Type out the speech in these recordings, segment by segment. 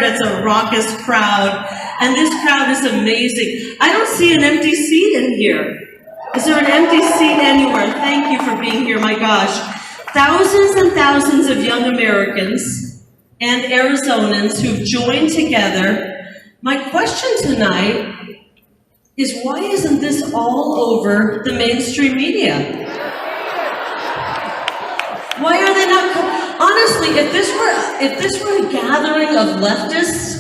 deterred. It's a raucous crowd, and this crowd is amazing. I don't see an empty seat in here. Is there an empty seat anywhere? Thank you for being here, my gosh. Thousands and thousands of young Americans and Arizonans who've joined together. My question tonight is, why isn't this all over the mainstream media? Why are they not? Honestly, if this were a gathering of leftists,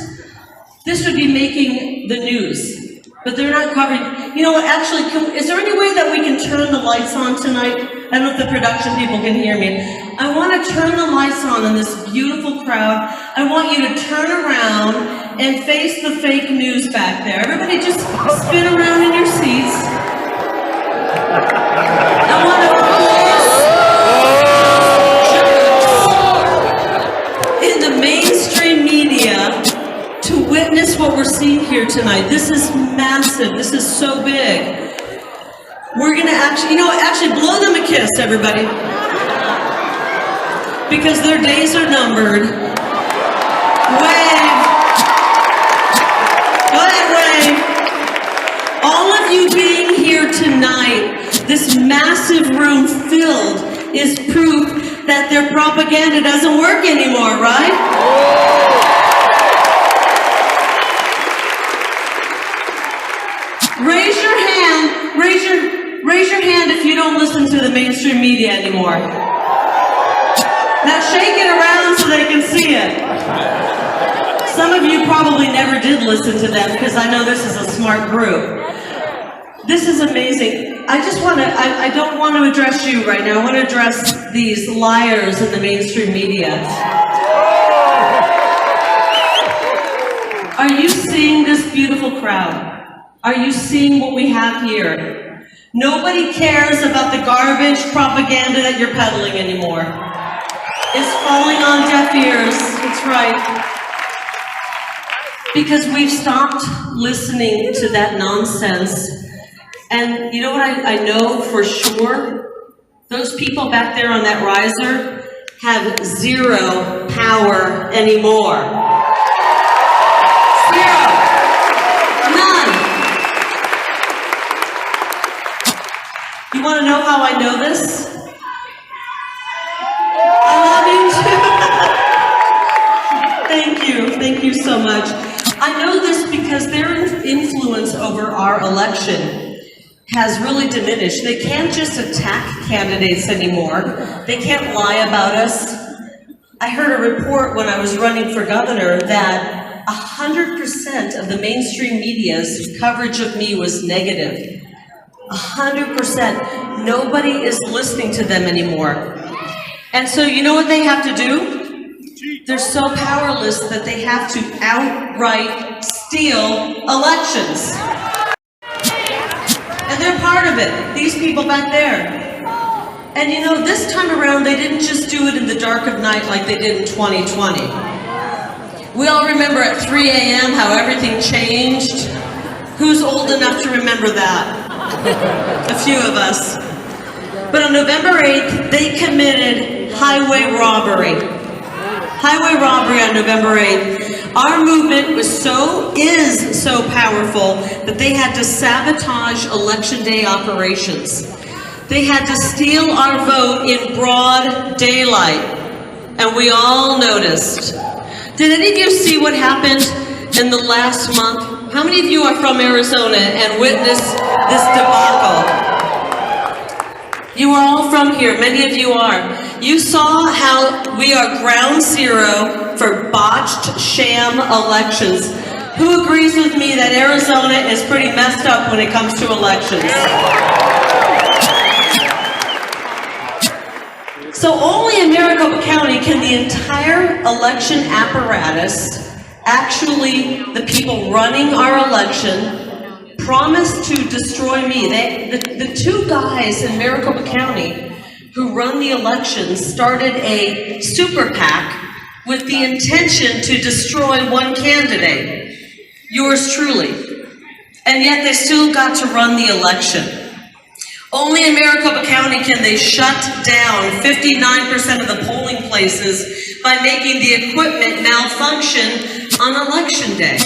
this would be making the news. But they're not covering. You know what? Actually, is there any way that we can turn the lights on tonight? I don't know if the production people can hear me. I want to turn the lights on in this beautiful crowd. I want you to turn around and face the fake news back there. Everybody just spin around in your seats. I want to in the mainstream media to witness what we're seeing here tonight. This is massive. This is so big. We're going to actually blow them a kiss, everybody. Because their days are numbered. Wave. Go ahead, wave. All of you being here tonight, this massive room filled, is proof that their propaganda doesn't work anymore, right? Raise your hand if you don't listen to the mainstream media anymore. Now shake it around so they can see it. Some of you probably never did listen to them because I know this is a smart group. This is amazing. I don't want to address you right now. I want to address these liars in the mainstream media. Are you seeing this beautiful crowd? Are you seeing what we have here? Nobody cares about the garbage propaganda that you're peddling anymore. It's falling on deaf ears. That's right. Because we've stopped listening to that nonsense. And you know what I know for sure? Those people back there on that riser have zero power anymore. Zero. You want to know how I know this? I love you too. Thank you so much. I know this because their influence over our election has really diminished. They can't just attack candidates anymore. They can't lie about us. I heard a report when I was running for governor that 100% of the mainstream media's coverage of me was negative. 100%. Nobody is listening to them anymore. And so you know what they have to do? They're so powerless that they have to outright steal elections. And they're part of it, these people back there. And you know, this time around, they didn't just do it in the dark of night like they did in 2020. We all remember at 3 a.m. how everything changed. Who's old enough to remember that? A few of us. But on November 8th, they committed highway robbery. Highway robbery on November 8th. Our movement is so powerful that they had to sabotage election day operations. They had to steal our vote in broad daylight. And we all noticed. Did any of you see what happened in the last month? How many of you are from Arizona and witnessed this debacle? You are all from here, many of you are. You saw how we are ground zero for botched sham elections. Who agrees with me that Arizona is pretty messed up when it comes to elections? So only in Maricopa County can the entire election apparatus, actually the people running our election, promise to destroy me. The two guys in Maricopa County who run the elections started a super PAC with the intention to destroy one candidate, yours truly. And yet they still got to run the election. Only in Maricopa County can they shut down 59% of the polling places by making the equipment malfunction on election day.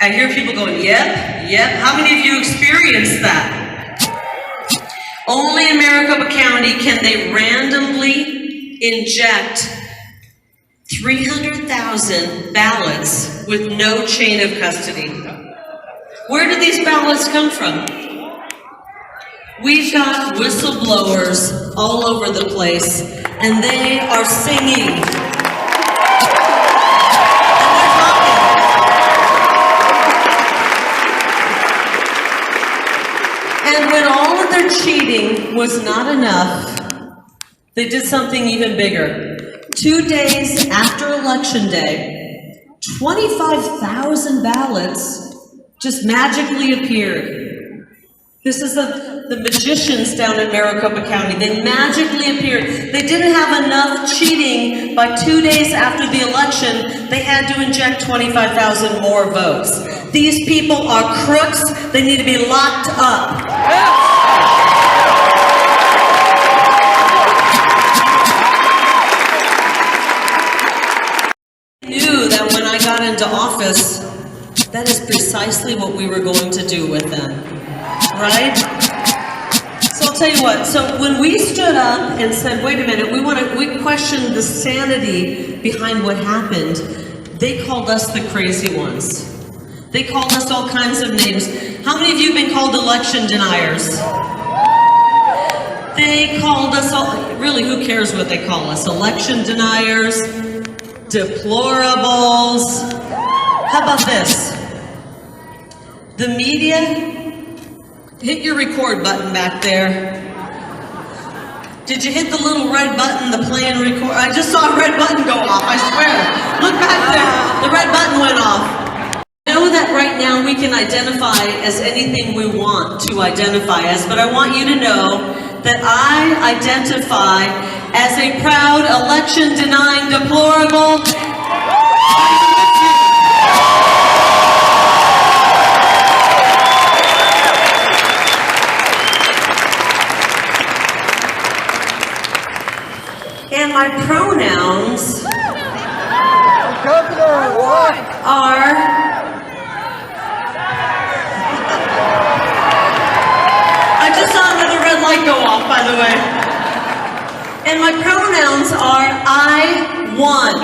I hear people going, yep, yep. How many of you experienced that? Only in Maricopa County can they randomly inject 300,000 ballots with no chain of custody. Where do these ballots come from? We've got whistleblowers all over the place, and they are singing. And they're talking. And when all of their cheating was not enough, they did something even bigger. 2 days after Election Day, 25,000 ballots just magically appeared. This is the magicians down in Maricopa County. They magically appeared. They didn't have enough cheating. By 2 days after the election, they had to inject 25,000 more votes. These people are crooks. They need to be locked up. I knew that when I got into office, that is precisely what we were going to do with them. Right? So I'll tell you what, so when we stood up and said, wait a minute, we questioned the sanity behind what happened, they called us the crazy ones. They called us all kinds of names. How many of you have been called election deniers? They called us all, really, who cares what they call us? Election deniers, deplorables. How about this? The media. Hit your record button back there. Did you hit the little red button, the play and record? I just saw a red button go off, I swear. Look back there, the red button went off. I know that right now we can identify as anything we want to identify as, but I want you to know that I identify as a proud election-denying deplorable. And my pronouns are I just saw another red light go off, by the way. And my pronouns are I won.